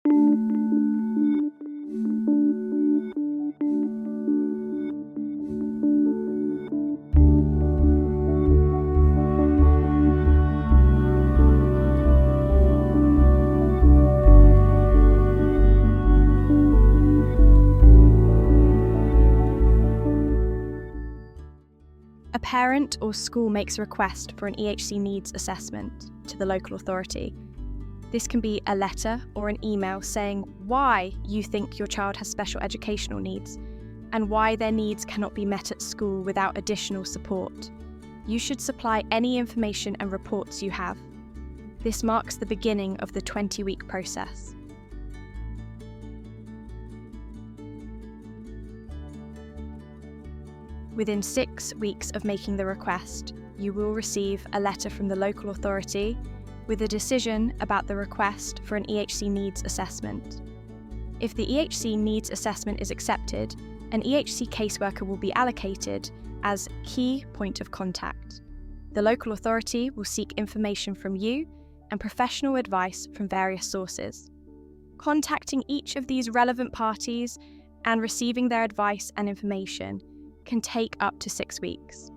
A parent or school makes a request for an EHC needs assessment to the local authority. This can be a letter or an email saying why you think your child has special educational needs and why their needs cannot be met at school without additional support. You should supply any information and reports you have. This marks the beginning of the 20-week process. Within 6 weeks of making the request, you will receive a letter from the local authority with a decision about the request for an EHC needs assessment. If the EHC needs assessment is accepted, an EHC caseworker will be allocated as key point of contact. The local authority will seek information from you and professional advice from various sources. Contacting each of these relevant parties and receiving their advice and information can take up to 6 weeks.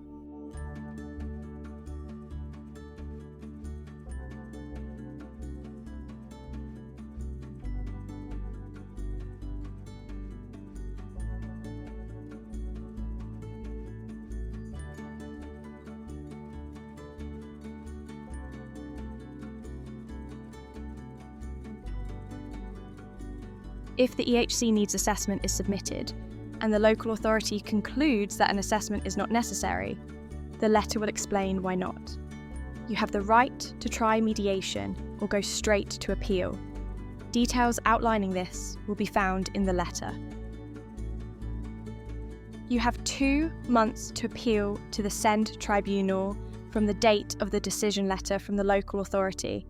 If the EHC needs assessment is submitted, and the local authority concludes that an assessment is not necessary, the letter will explain why not. You have the right to try mediation or go straight to appeal. Details outlining this will be found in the letter. You have 2 months to appeal to the SEND tribunal from the date of the decision letter from the local authority.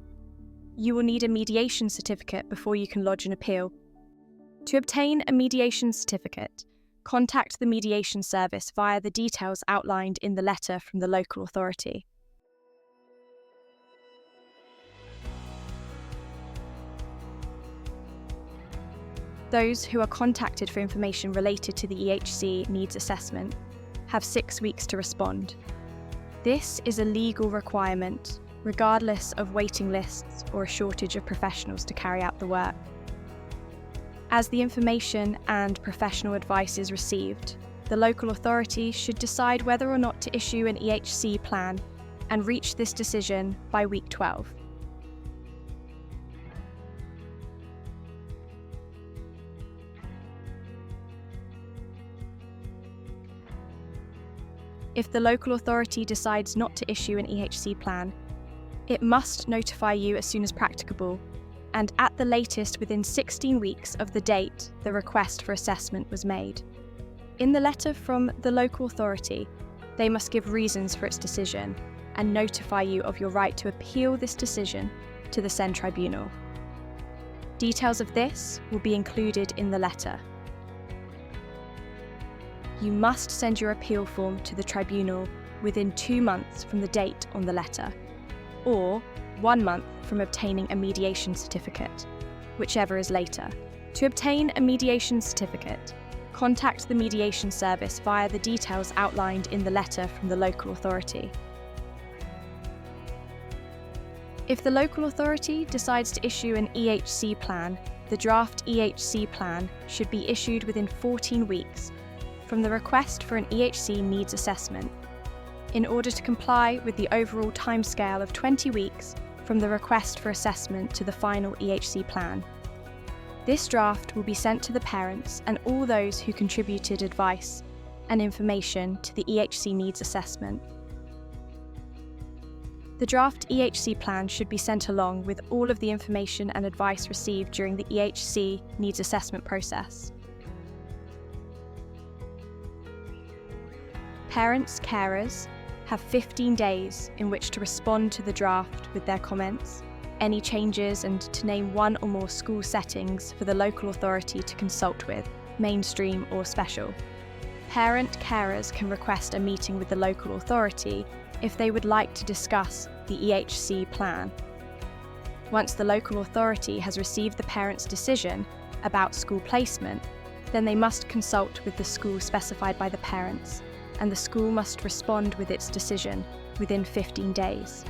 You will need a mediation certificate before you can lodge an appeal. To obtain a mediation certificate, contact the mediation service via the details outlined in the letter from the local authority. Those who are contacted for information related to the EHC needs assessment have 6 weeks to respond. This is a legal requirement, regardless of waiting lists or a shortage of professionals to carry out the work. As the information and professional advice is received, the local authority should decide whether or not to issue an EHC plan and reach this decision by week 12. If the local authority decides not to issue an EHC plan, it must notify you as soon as practicable, and at the latest within 16 weeks of the date the request for assessment was made. In the letter from the local authority, they must give reasons for its decision and notify you of your right to appeal this decision to the SEND tribunal. Details of this will be included in the letter. You must send your appeal form to the tribunal within 2 months from the date on the letter, or 1 month from obtaining a mediation certificate, whichever is later. To obtain a mediation certificate, contact the mediation service via the details outlined in the letter from the local authority. If the local authority decides to issue an EHC plan, the draft EHC plan should be issued within 14 weeks from the request for an EHC needs assessment, in order to comply with the overall timescale of 20 weeks from the request for assessment to the final EHC plan. This draft will be sent to the parents and all those who contributed advice and information to the EHC needs assessment. The draft EHC plan should be sent along with all of the information and advice received during the EHC needs assessment process. Parents, carers have 15 days in which to respond to the draft with their comments, any changes, and to name 1 or more school settings for the local authority to consult with, mainstream or special. Parent carers can request a meeting with the local authority if they would like to discuss the EHC plan. Once the local authority has received the parent's decision about school placement, then they must consult with the school specified by the parents, and the school must respond with its decision within 15 days.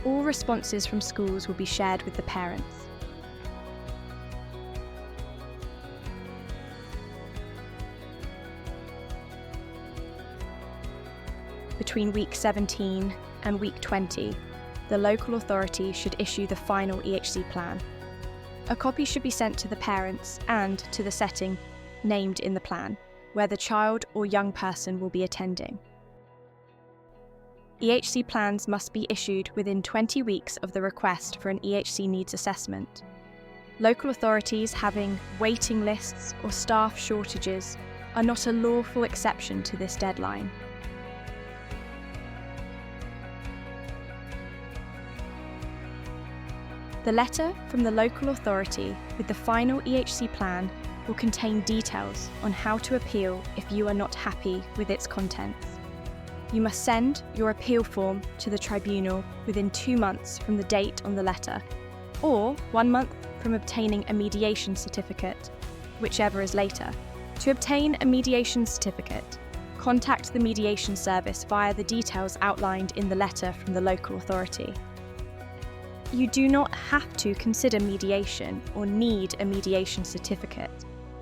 All responses from schools will be shared with the parents. Between week 17 and week 20, the local authority should issue the final EHC plan. A copy should be sent to the parents and to the setting named in the plan, where the child or young person will be attending. EHC plans must be issued within 20 weeks of the request for an EHC needs assessment. Local authorities having waiting lists or staff shortages are not a lawful exception to this deadline. The letter from the local authority with the final EHC plan will contain details on how to appeal if you are not happy with its contents. You must send your appeal form to the tribunal within 2 months from the date on the letter, or 1 month from obtaining a mediation certificate, whichever is later. To obtain a mediation certificate, contact the mediation service via the details outlined in the letter from the local authority. You do not have to consider mediation or need a mediation certificate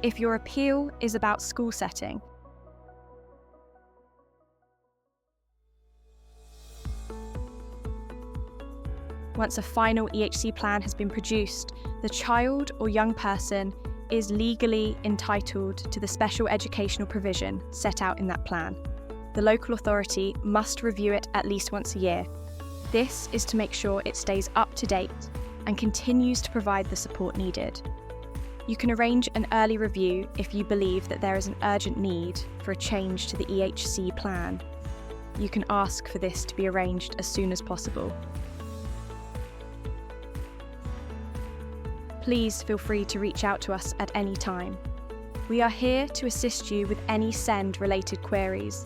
if your appeal is about school setting. Once a final EHC plan has been produced, the child or young person is legally entitled to the special educational provision set out in that plan. The local authority must review it at least once a year. This is to make sure it stays up to date and continues to provide the support needed. You can arrange an early review if you believe that there is an urgent need for a change to the EHC plan. You can ask for this to be arranged as soon as possible. Please feel free to reach out to us at any time. We are here to assist you with any SEND-related queries,